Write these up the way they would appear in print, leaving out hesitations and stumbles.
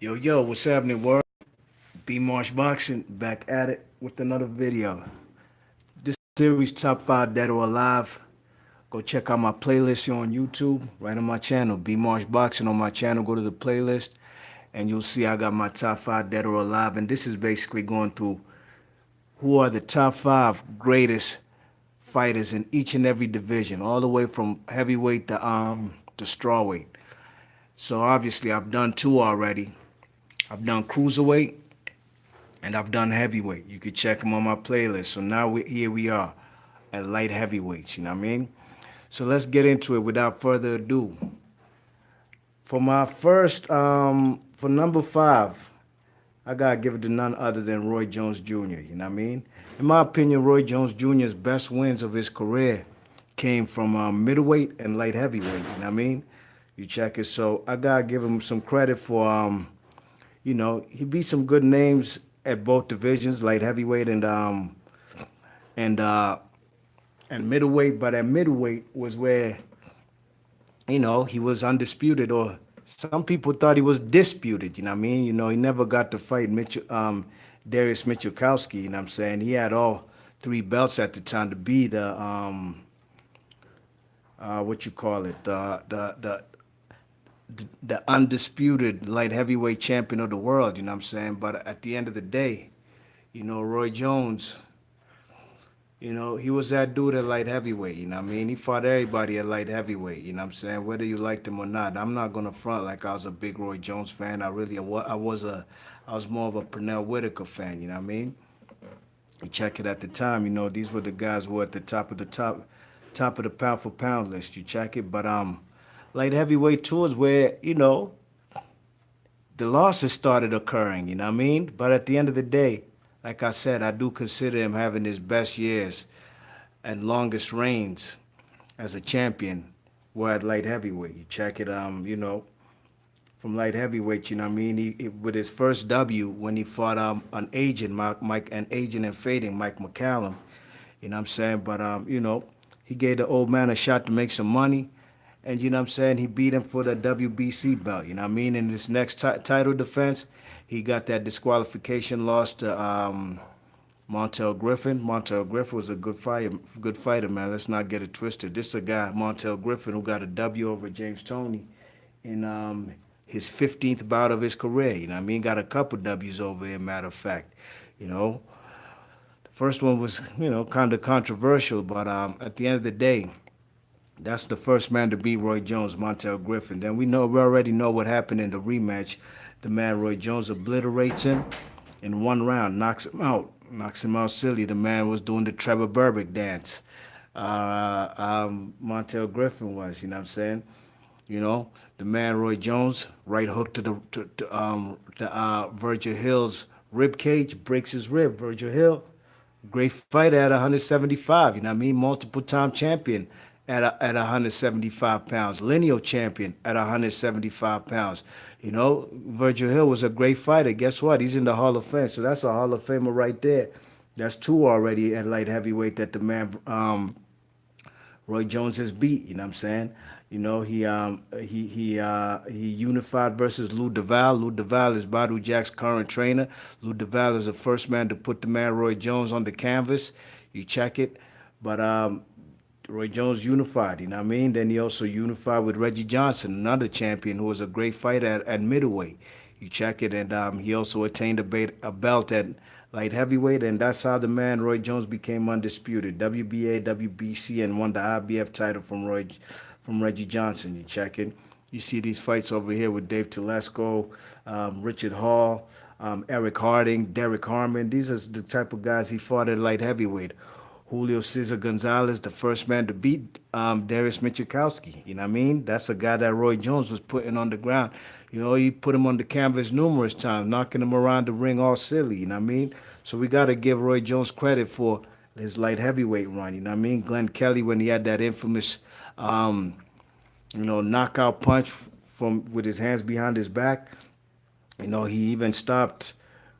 Yo, what's happening, world? B Marsh Boxing back at it with another video. This series top 5 dead or alive. Go check out my playlist here on YouTube, right on my channel, B Marsh Boxing on my channel. Go to the playlist and you'll see I got my top 5 dead or alive. And this is basically going through who are the top 5 greatest fighters in each and every division, all the way from heavyweight to strawweight. So obviously I've done two already. I've done cruiserweight and I've done heavyweight. You could check them on my playlist. So now here we are at light heavyweights, you know what I mean? So let's get into it without further ado. For my first, for number 5, I gotta give it to none other than Roy Jones Jr., you know what I mean? In my opinion, Roy Jones Jr.'s best wins of his career came from middleweight and light heavyweight, you know what I mean? You check it. So I gotta give him some credit for he beat some good names at both divisions, light heavyweight and uh and middleweight. But at middleweight was where he was undisputed, or some people thought he was disputed. You know what I mean? He never got to fight Darius Michalkowski. You know what I'm saying? He had all 3 belts at the time to be the what you call it, the undisputed light heavyweight champion of the world, you know what I'm saying? But at the end of the day, Roy Jones, he was that dude at light heavyweight, you know what I mean? He fought everybody at light heavyweight, you know what I'm saying? Whether you liked him or not. I'm not gonna front like I was a big Roy Jones fan. I was more of a Pernell Whitaker fan, you know what I mean? You check it at the time, these were the guys who were at the top of the pound for pound list. You check it, but light heavyweight tours where the losses started occurring. You know what I mean? But at the end of the day, like I said, I do consider him having his best years and longest reigns as a champion were at light heavyweight. You check it, from light heavyweight. You know what I mean? With his first W when he fought an agent and fading Mike McCallum. You know what I'm saying? But he gave the old man a shot to make some money. And you know what I'm saying? He beat him for the WBC belt. You know what I mean? In his next title defense, he got that disqualification loss to Montel Griffin. Montel Griffin was a good fighter, man. Let's not get it twisted. This is a guy, Montel Griffin, who got a W over James Toney in his 15th bout of his career. You know what I mean? Got a couple W's over him, matter of fact. You know, the first one was, kind of controversial, but at the end of the day, that's the first man to beat Roy Jones, Montel Griffin. Then we already know what happened in the rematch. The man Roy Jones obliterates him in 1 round, knocks him out silly. The man was doing the Trevor Berbick dance. Montel Griffin was, you know what I'm saying? The man Roy Jones, right hook to Virgil Hill's rib cage, breaks his rib. Virgil Hill, great fighter at 175. You know what I mean? Multiple time champion at 175 pounds. Lineal champion at 175 pounds. Virgil Hill was a great fighter. Guess what? He's in the Hall of Fame. So that's a Hall of Famer right there. That's 2 already at light heavyweight that the man Roy Jones has beat. You know what I'm saying? He unified versus Lou DeVal. Lou DeVal is Badou Jack's current trainer. Lou DeVal is the first man to put the man Roy Jones on the canvas. You check it. But Roy Jones unified, you know what I mean? Then he also unified with Reggie Johnson, another champion who was a great fighter at middleweight. You check it, and he also attained a belt at light heavyweight, and that's how the man Roy Jones became undisputed. WBA, WBC, and won the IBF title from Reggie Johnson. You check it. You see these fights over here with Dave Telesco, Richard Hall, Eric Harding, Derek Harmon. These are the type of guys he fought at light heavyweight. Julio Cesar Gonzalez, the first man to beat Darius Michalkowski. You know what I mean? That's a guy that Roy Jones was putting on the ground. He put him on the canvas numerous times, knocking him around the ring all silly. You know what I mean? So we got to give Roy Jones credit for his light heavyweight run. You know what I mean? Glenn Kelly, when he had that infamous, knockout punch with his hands behind his back. He even stopped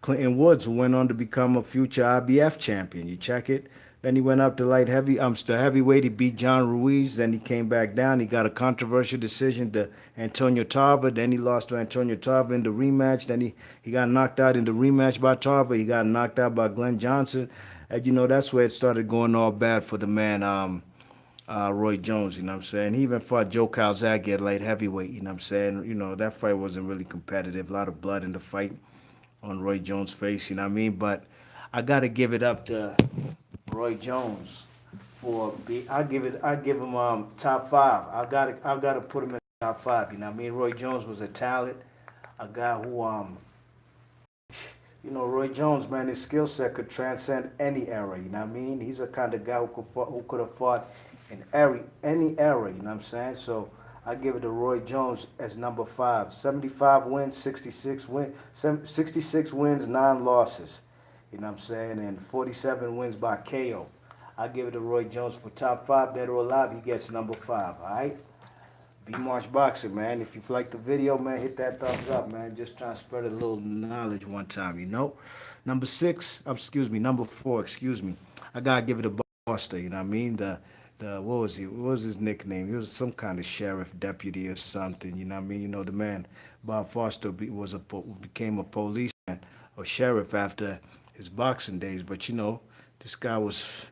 Clinton Woods, who went on to become a future IBF champion. You check it. Then he went up to light heavy, to heavyweight. He beat John Ruiz. Then he came back down. He got a controversial decision to Antonio Tarver. Then he lost to Antonio Tarver in the rematch. Then he got knocked out in the rematch by Tarver. He got knocked out by Glenn Johnson. And, that's where it started going all bad for the man, Roy Jones, you know what I'm saying? He even fought Joe Calzaghe at light heavyweight, you know what I'm saying? That fight wasn't really competitive. A lot of blood in the fight on Roy Jones' face, you know what I mean? But I got to give it up to Roy Jones I give him top five. I gotta put him in top five. You know what I mean? Roy Jones was a talent, a guy who Roy Jones, man, his skill set could transcend any era. You know what I mean? He's a kind of guy who could have fought in any era. You know what I'm saying? So I give it to Roy Jones as number five. 75 wins, 66 wins, 9 losses. You know what I'm saying? And 47 wins by KO. I give it to Roy Jones for top five, dead or alive. He gets number five. All right. B Marsh Boxing, man. If you like the video, man, hit that thumbs up, man. Just trying to spread a little knowledge one time, Number four, excuse me. I gotta give it to Foster, you know what I mean? What was he? What was his nickname? He was some kind of sheriff deputy or something, you know what I mean? The man, Bob Foster, became a policeman or sheriff after his boxing days. But this guy was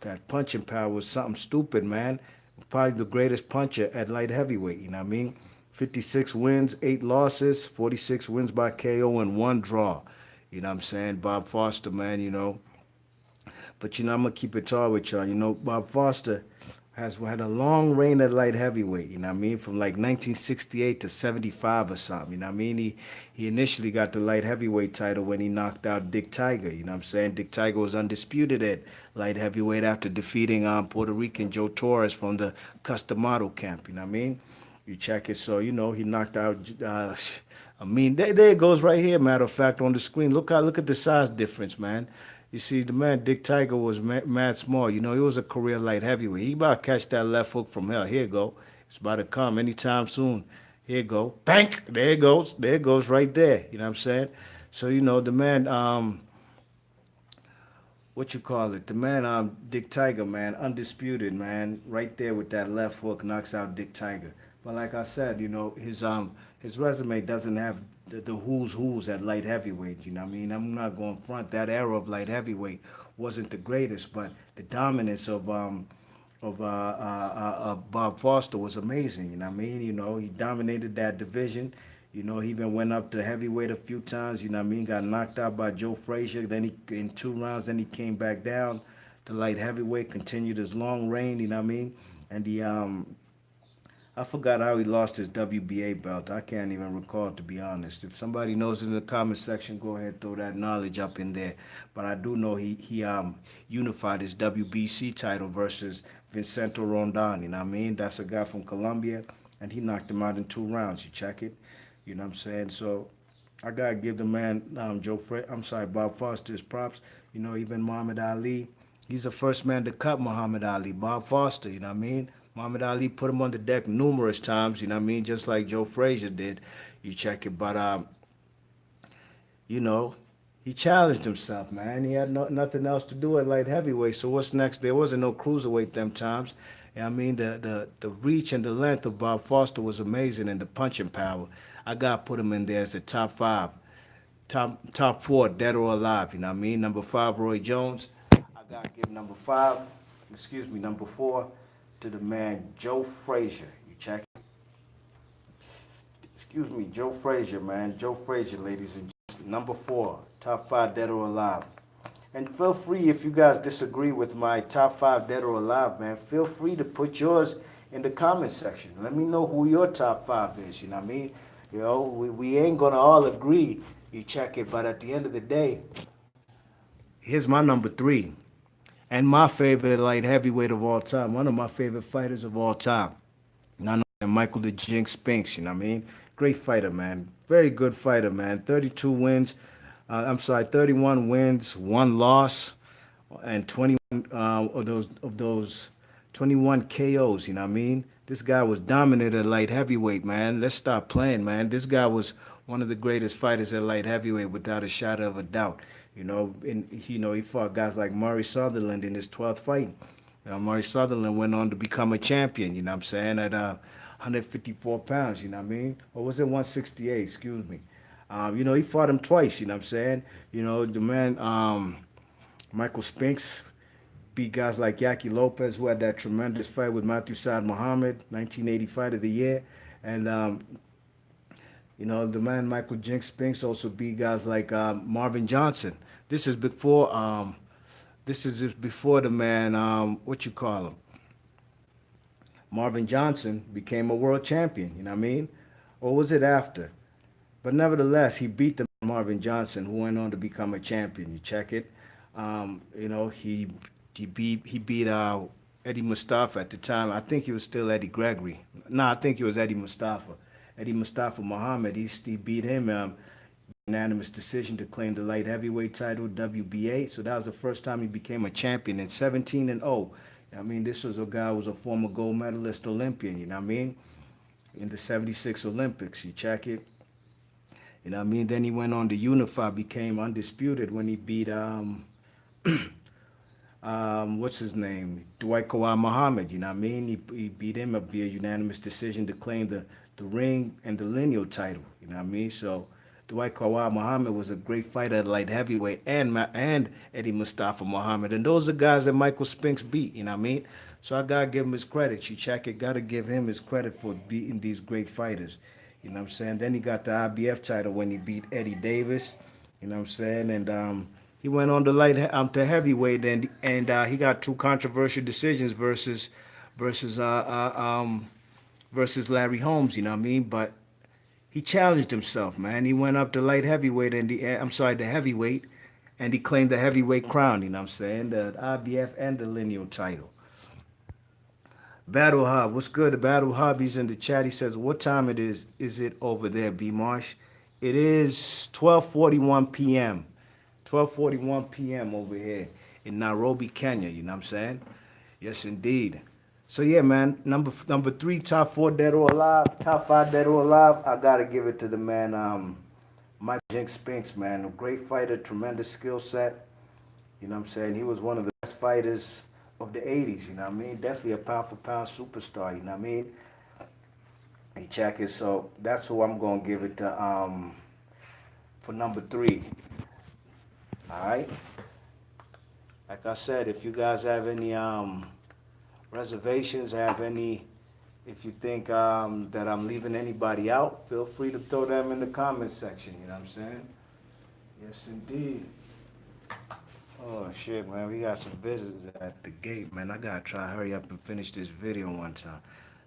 that punching power was something stupid, man. Probably the greatest puncher at light heavyweight, you know what I mean? 56 wins, 8 losses, 46 wins by KO, and 1 draw. You know what I'm saying? Bob Foster, man. But, I'm going to keep it tall with y'all. Bob Foster has had a long reign at light heavyweight, you know what I mean? From like 1968 to 75 or something, you know what I mean? He initially got the light heavyweight title when he knocked out Dick Tiger, you know what I'm saying? Dick Tiger was undisputed at light heavyweight after defeating Puerto Rican Joe Torres from the Customado camp, you know what I mean? You check it, so, he knocked out, there it goes right here, matter of fact, on the screen. Look at the size difference, man. You see, the man, Dick Tiger, was mad small. He was a career light heavyweight. He about to catch that left hook from hell. Here you go. It's about to come anytime soon. Here you go. Bank. There it goes. There it goes right there. You know what I'm saying? So, the man, the man, Dick Tiger, man, undisputed, man, right there with that left hook, knocks out Dick Tiger. But like I said, his resume doesn't have the who's at light heavyweight. You know what I mean? I'm not going front. That era of light heavyweight wasn't the greatest, but the dominance of Bob Foster was amazing. You know what I mean? He dominated that division. He even went up to heavyweight a few times. You know what I mean? Got knocked out by Joe Frazier. Then in 2 rounds, then he came back down to light heavyweight. Continued his long reign. You know what I mean? And I forgot how he lost his WBA belt. I can't even recall, to be honest. If somebody knows in the comment section, go ahead, throw that knowledge up in there. But I do know he unified his WBC title versus Vicente Rondon. You know what I mean? That's a guy from Colombia, and he knocked him out in 2 rounds. You check it. You know what I'm saying? So I gotta give the man Bob Foster his props. Even Muhammad Ali, he's the first man to cut Muhammad Ali. Bob Foster. You know what I mean? Muhammad Ali put him on the deck numerous times, you know what I mean? Just like Joe Frazier did. You check it. But, he challenged himself, man. He had nothing else to do at light heavyweight. So what's next? There wasn't no cruiserweight them times. You know what I mean? The reach and the length of Bob Foster was amazing, and the punching power. I got to put him in there as the top 5. Top 4, dead or alive, you know what I mean? Number 5, Roy Jones. I got to give number 4 to the man Joe Frazier. You check it. Joe Frazier, man. Joe Frazier, ladies and gentlemen. Number 4, top 5, dead or alive. And feel free, if you guys disagree with my top 5 dead or alive, man, feel free to put yours in the comment section. Let me know who your top 5 is, you know what I mean? We ain't gonna all agree, you check it, but at the end of the day, here's my number 3. And my favorite light heavyweight of all time, one of my favorite fighters of all time. None other than Michael the Jinx Spinks, you know what I mean? Great fighter, man. Very good fighter, man. 31 wins, 1 loss, and 21 of those 21 KOs, you know what I mean? This guy was dominant at light heavyweight, man. Let's stop playing, man. This guy was one of the greatest fighters at light heavyweight without a shadow of a doubt. He fought guys like Murray Sutherland in his 12th fight. Murray Sutherland went on to become a champion, you know what I'm saying, at 154 pounds, you know what I mean? Or was it 168, excuse me. He fought him twice, you know what I'm saying? The man, Michael Spinks, beat guys like Yaki Lopez, who had that tremendous fight with Matthew Saad Muhammad, 1980 Fight of the Year. And, the man Michael Jinx Spinks also beat guys like Marvin Johnson. This is before the man, what you call him? Marvin Johnson became a world champion, you know what I mean? Or was it after? But nevertheless, he beat the Marvin Johnson, who went on to become a champion. You check it. He beat Eddie Mustafa at the time. I think he was still Eddie Gregory. No, I think it was Eddie Mustafa. Eddie Mustafa Muhammad. He beat him unanimous decision to claim the light heavyweight title, WBA. So that was the first time he became a champion in 17-0. I mean, this was a guy who was a former gold medalist Olympian, you know what I mean? In the 76 Olympics, you check it. You know what I mean? Then he went on to unify, became undisputed when he beat, what's his name? Dwight Kawhi Muhammad, you know what I mean? He beat him up via unanimous decision to claim the ring and the lineal title, you know what I mean? So Dwight Kawhi Muhammad was a great fighter at light heavyweight, and Eddie Mustafa Muhammad. And those are guys that Michael Spinks beat, you know what I mean? So I got to give him his credit. You check it, got to give him his credit for beating these great fighters. You know what I'm saying? Then he got the IBF title when he beat Eddie Davis. You know what I'm saying? And he went on to heavyweight, and he got two controversial decisions versus Larry Holmes. You know what I mean? But he challenged himself, man. He went up to light heavyweight the heavyweight, and he claimed the heavyweight crown. You know what I'm saying? The IBF and the lineal title. Battle Hub, what's good? The Battle Hub, he's in the chat. He says, what time it is it over there, B. Marsh? It is 12:41 p.m. 12:41 p.m. over here in Nairobi, Kenya. You know what I'm saying? Yes, indeed. So, yeah, man, number 3, top 4 dead or alive, top 5 dead or alive, I got to give it to the man, Mike Jinx Spinks, man. A great fighter, tremendous skill set. You know what I'm saying? He was one of the best fighters of the 80s, you know what I mean? Definitely a pound-for-pound superstar, you know what I mean? Hey, check it. So that's who I'm going to give it to for number 3. All right? Like I said, if you guys have any reservations, if you think that I'm leaving anybody out, feel free to throw them in the comments section, you know what I'm saying? Yes, indeed. Oh shit, man, we got some visitors at the gate, man. I gotta try to hurry up and finish this video one time.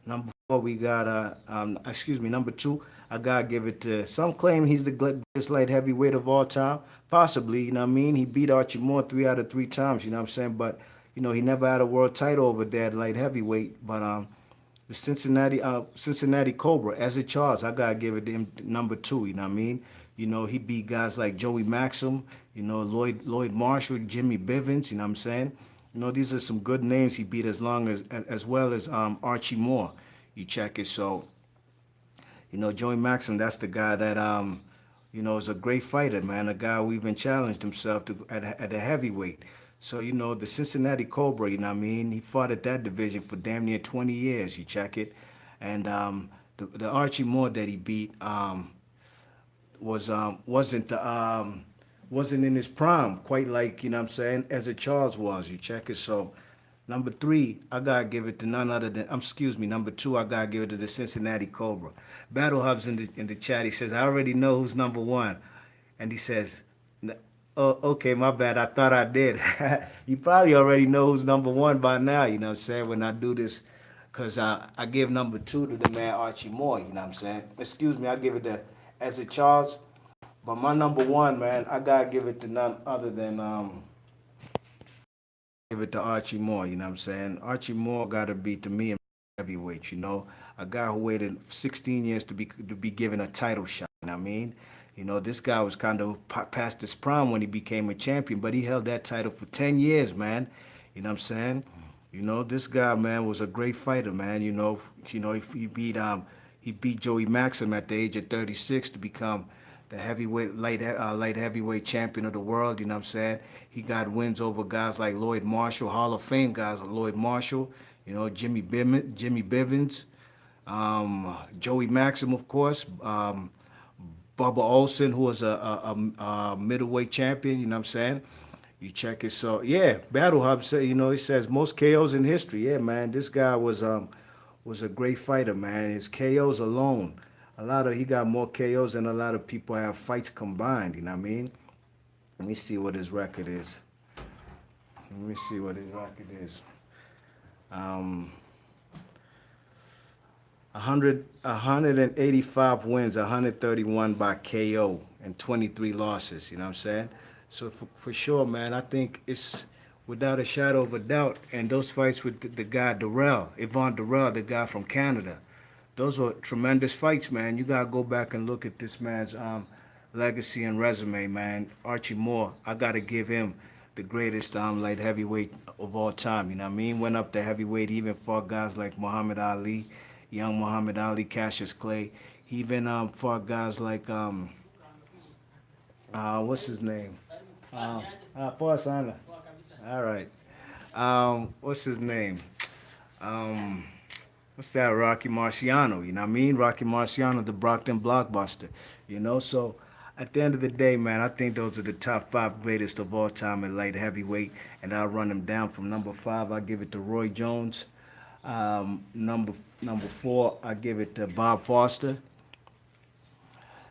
Number 4, we got number 2, I gotta give it to, some claim he's the greatest light heavyweight of all time. Possibly, you know what I mean? He beat Archie Moore 3 out of 3 times, you know what I'm saying? But, he never had a world title over there at light heavyweight. But the Cincinnati Cobra, Ezzard Charles, I gotta give it to him number 2, you know what I mean? He beat guys like Joey Maxim, Lloyd Marshall, Jimmy Bivens, you know what I'm saying? These are some good names he beat as well as Archie Moore. You check it. So, Joey Maxim, that's the guy that, is a great fighter, man. A guy who even challenged himself at a heavyweight. So, the Cincinnati Cobra, you know what I mean? He fought at that division for damn near 20 years. You check it. And the Archie Moore that he beat, wasn't in his prime, quite like, you know what I'm saying, Ezzard Charles was. You check it. So number 3, I gotta give it to none other than number 2, I gotta give it to the Cincinnati Cobra. Battle Hub's in the chat. He says, I already know who's number 1. And he says, oh, okay, my bad. I thought I did. You probably already know who's number 1 by now, you know what I'm saying, when I do this. Because I give number 2 to the man Archie Moore, you know what I'm saying. I give it to Ezzard Charles. But my number 1, man, I gotta give it to none other than give it to Archie Moore, you know what I'm saying? Archie Moore gotta be, to me, a heavyweight, a guy who waited 16 years to be given a title shot, you know what I mean? This guy was kind of past his prime when he became a champion, but he held that title for 10 years, man. You know what I'm saying? You know, this guy, man, was a great fighter, man. He beat Joey Maxim at the age of 36 to become the light heavyweight champion of the world. You know what I'm saying? He got wins over guys like Lloyd Marshall, Hall of Fame guys like Lloyd Marshall. You know, Jimmy Bivens, Joey Maxim, of course. Bubba Olsen, who was a middleweight champion. You know what I'm saying? You check it. So yeah, Battle Hub say, he says most KOs in history. Yeah, man, this guy was a great fighter, man. His KOs alone, he got more KOs than a lot of people have fights combined. You know what I mean? Let me see what his record is. Let me see what his record is. Um, 185 wins, 131 by KO, and 23 losses. You know what I'm saying? So for sure, man, I think it's without a shadow of a doubt. And those fights with the guy Darrell, Yvon Darrell, the guy from Canada, those were tremendous fights, man. You gotta go back and look at this man's legacy and resume, man. Archie Moore, I gotta give him the greatest light heavyweight of all time. You know what I mean? Went up to heavyweight, he even fought guys like Muhammad Ali, young Muhammad Ali, Cassius Clay. He even fought guys like what's his name? Paul Sana. All right. What's his name? Um, what's that? Rocky Marciano. You know what I mean? Rocky Marciano, the Brockton blockbuster. So at the end of the day, man, I think those are the top five greatest of all time in light heavyweight, and I'll run them down from number five. I give it to Roy Jones. Number four, I give it to Bob Foster.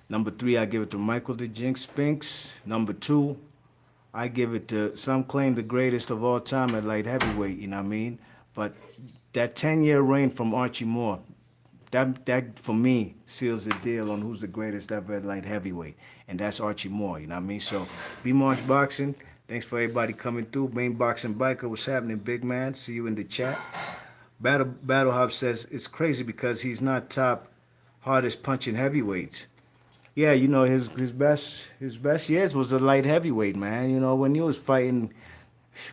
Number three, I give it to Michael the Jinx Spinks. Number two, I give it to some claim the greatest of all time at light heavyweight. You know what I mean? But that 10-year reign from Archie Moore, that for me seals the deal on who's the greatest ever at light heavyweight, and that's Archie Moore. You know what I mean? So, B Marsh Boxing. Thanks for everybody coming through. Main Boxing Biker, what's happening, big man? See you in the chat. Battle Hub says it's crazy because he's not top hardest punching heavyweights. Yeah, his best years was a light heavyweight, man. When he was fighting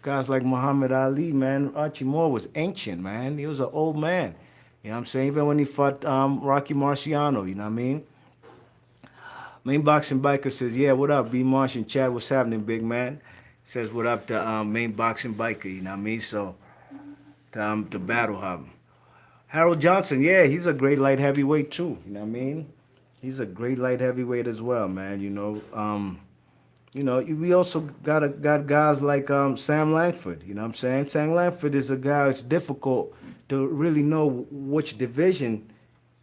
guys like Muhammad Ali, man, Archie Moore was ancient, man. He was an old man. You know what I'm saying? Even when he fought Rocky Marciano, you know what I mean? Main Boxing Biker says, yeah, what up, B Marsh and Chad, what's happening, big man? Says what up to Main Boxing Biker, you know what I mean? So, to Battle Hub. Harold Johnson, yeah, he's a great light heavyweight too, you know what I mean? He's a great light heavyweight as well, man. We also got guys like Sam Langford. You know what I'm saying? Sam Langford is a guy. It's difficult to really know which division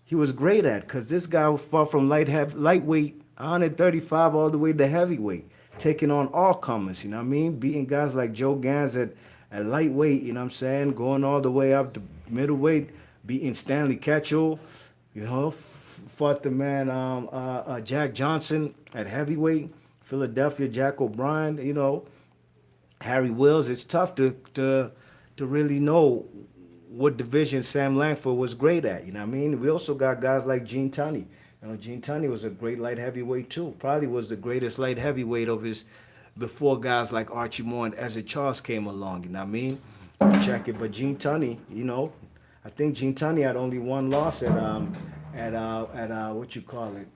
he was great at, because this guy fought from lightweight 135 all the way to heavyweight, taking on all comers. You know what I mean? Beating guys like Joe Gans at lightweight. You know what I'm saying? Going all the way up to middleweight, beating Stanley Ketchel. Fought the man Jack Johnson at heavyweight, Philadelphia Jack O'Brien, Harry Wills. It's tough to really know what division Sam Langford was great at. You know what I mean? We also got guys like Gene Tunney. Gene Tunney was a great light heavyweight too. Probably was the greatest light heavyweight of his before guys like Archie Moore and Ezra Charles came along. You know what I mean? Check it, but Gene Tunney, I think Gene Tunney had only one loss at what you call it,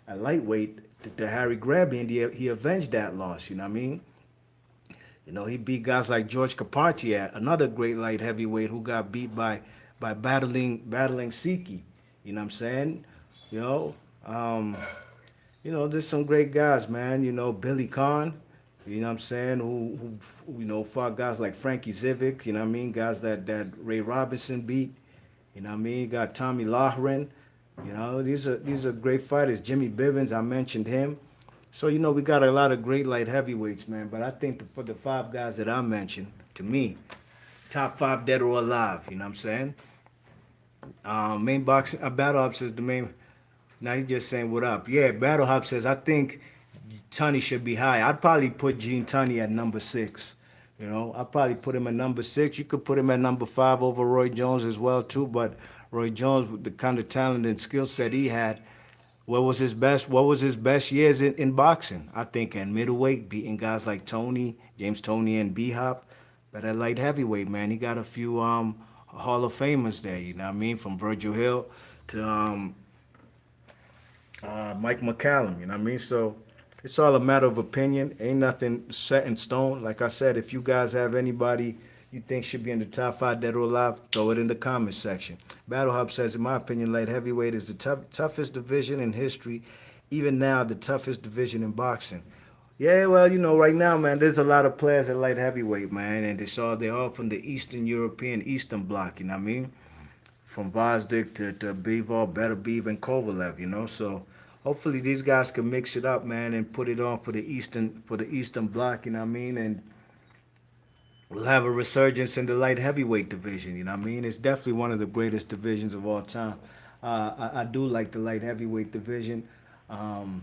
at lightweight to Harry Granby, and he avenged that loss. You know what I mean? He beat guys like George Carpentier, another great light heavyweight who got beat by battling Siki. You know what I'm saying? There's some great guys, man. Billy Kahn. You know what I'm saying? Who fought guys like Frankie Zivic. You know what I mean? Guys that Ray Robinson beat. You know what I mean? You got Tommy Loughran. These are great fighters. Jimmy Bivens, I mentioned him. So, we got a lot of great light heavyweights, man. But I think for the five guys that I mentioned, to me, top five dead or alive. You know what I'm saying? Main Boxing, Battle Hub says the main. Now he's just saying what up. Yeah, Battle Hub says, I think Tunney should be high. I'd probably put Gene Tunney at number 6. I'd probably put him at number 6. You could put him at number 5 over Roy Jones as well, too. But Roy Jones, with the kind of talent and skill set he had, what was his best years in boxing? I think in middleweight, beating guys like James Toney and B-Hop But at light heavyweight, man, he got a few Hall of Famers there. You know what I mean? From Virgil Hill to Mike McCallum. You know what I mean? So it's all a matter of opinion. Ain't nothing set in stone. Like I said, if you guys have anybody you think should be in the top 5 dead or alive, throw it in the comments section. Battle Hub says, in my opinion, light heavyweight is the toughest division in history. Even now, the toughest division in boxing. Yeah, well, you know, right now, man, there's a lot of players at light heavyweight, man, and they're all from the Eastern European, Eastern Bloc, you know what I mean? From Vazdik to Bivol, Beterbiev, and Kovalev, you know. So hopefully these guys can mix it up, man, and put it on for the Eastern Bloc, you know what I mean? And we'll have a resurgence in the light heavyweight division, you know what I mean? It's definitely one of the greatest divisions of all time. I do like the light heavyweight division. Um,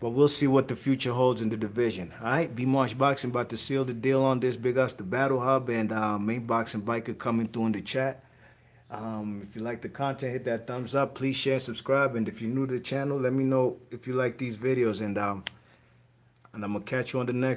But we'll see what the future holds in the division. All right, B Marsh Boxing about to seal the deal on this. Big us, the Battle Hub, and Main Boxing Biker coming through in the chat. If you like the content, hit that thumbs up. Please share, subscribe, and if you're new to the channel, let me know if you like these videos. And I'm gonna catch you on the next.